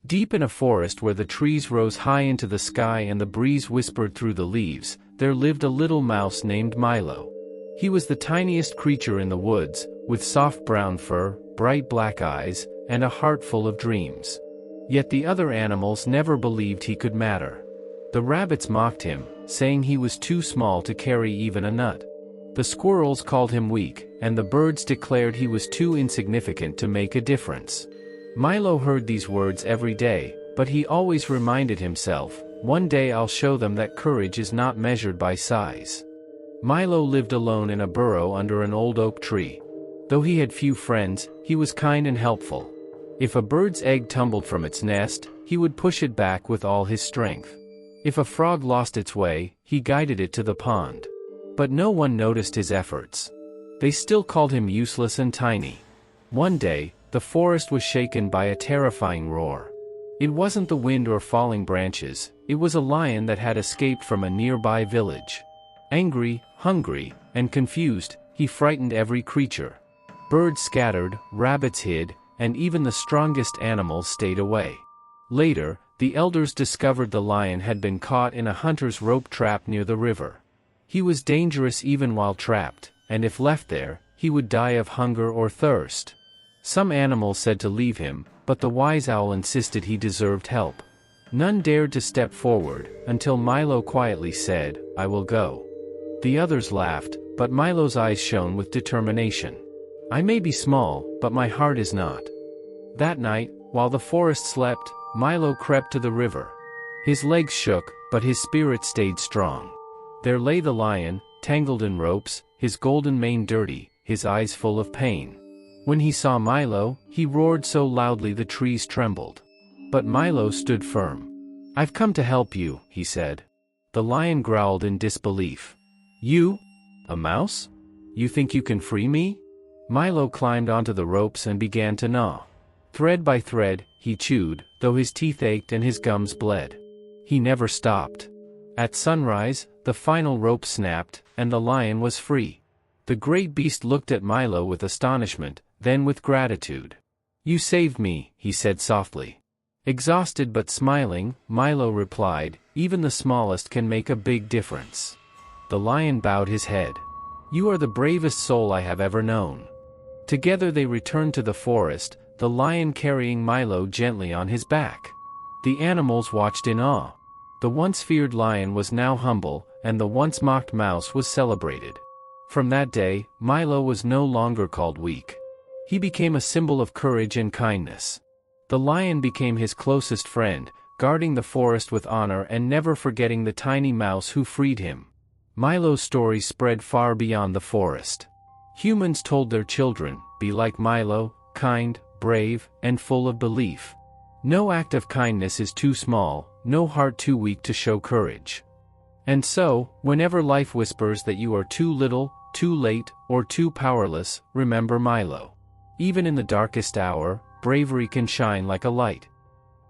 Deep in a forest where the trees rose high into the sky and the breeze whispered through the leaves, there lived a little mouse named Milo. He was the tiniest creature in the woods, with soft brown fur, bright black eyes, and a heart full of dreams. Yet the other animals never believed he could matter. The rabbits mocked him, saying he was too small to carry even a nut. The squirrels called him weak, and the birds declared he was too insignificant to make a difference. Milo heard these words every day, but he always reminded himself, "One day I'll show them that courage is not measured by size." Milo lived alone in a burrow under an old oak tree. Though he had few friends, he was kind and helpful. If a bird's egg tumbled from its nest, he would push it back with all his strength. If a frog lost its way, he guided it to the pond. But no one noticed his efforts. They still called him useless and tiny. One day, the forest was shaken by a terrifying roar. It wasn't the wind or falling branches, it was a lion that had escaped from a nearby village. Angry, hungry, and confused, he frightened every creature. Birds scattered, rabbits hid, and even the strongest animals stayed away. Later, the elders discovered the lion had been caught in a hunter's rope trap near the river. He was dangerous even while trapped, and if left there, he would die of hunger or thirst. Some animals said to leave him, but the wise owl insisted he deserved help. None dared to step forward, until Milo quietly said, "I will go." The others laughed, but Milo's eyes shone with determination. "I may be small, but my heart is not." That night, while the forest slept, Milo crept to the river. His legs shook, but his spirit stayed strong. There lay the lion, tangled in ropes, his golden mane dirty, his eyes full of pain. When he saw Milo, he roared so loudly the trees trembled. But Milo stood firm. "I've come to help you," he said. The lion growled in disbelief. "You? A mouse? You think you can free me?" Milo climbed onto the ropes and began to gnaw. Thread by thread, he chewed, though his teeth ached and his gums bled. He never stopped. At sunrise, the final rope snapped, and the lion was free. The great beast looked at Milo with astonishment, then with gratitude. "You saved me," he said softly. Exhausted but smiling, Milo replied, "Even the smallest can make a big difference." The lion bowed his head. "You are the bravest soul I have ever known." Together they returned to the forest, the lion carrying Milo gently on his back. The animals watched in awe. The once feared lion was now humble, and the once mocked mouse was celebrated. From that day, Milo was no longer called weak. He became a symbol of courage and kindness. The lion became his closest friend, guarding the forest with honor and never forgetting the tiny mouse who freed him. Milo's story spread far beyond the forest. Humans told their children, "Be like Milo, kind, brave, and full of belief." No act of kindness is too small, no heart too weak to show courage. And so, whenever life whispers that you are too little, too late, or too powerless, remember Milo. Even in the darkest hour, bravery can shine like a light.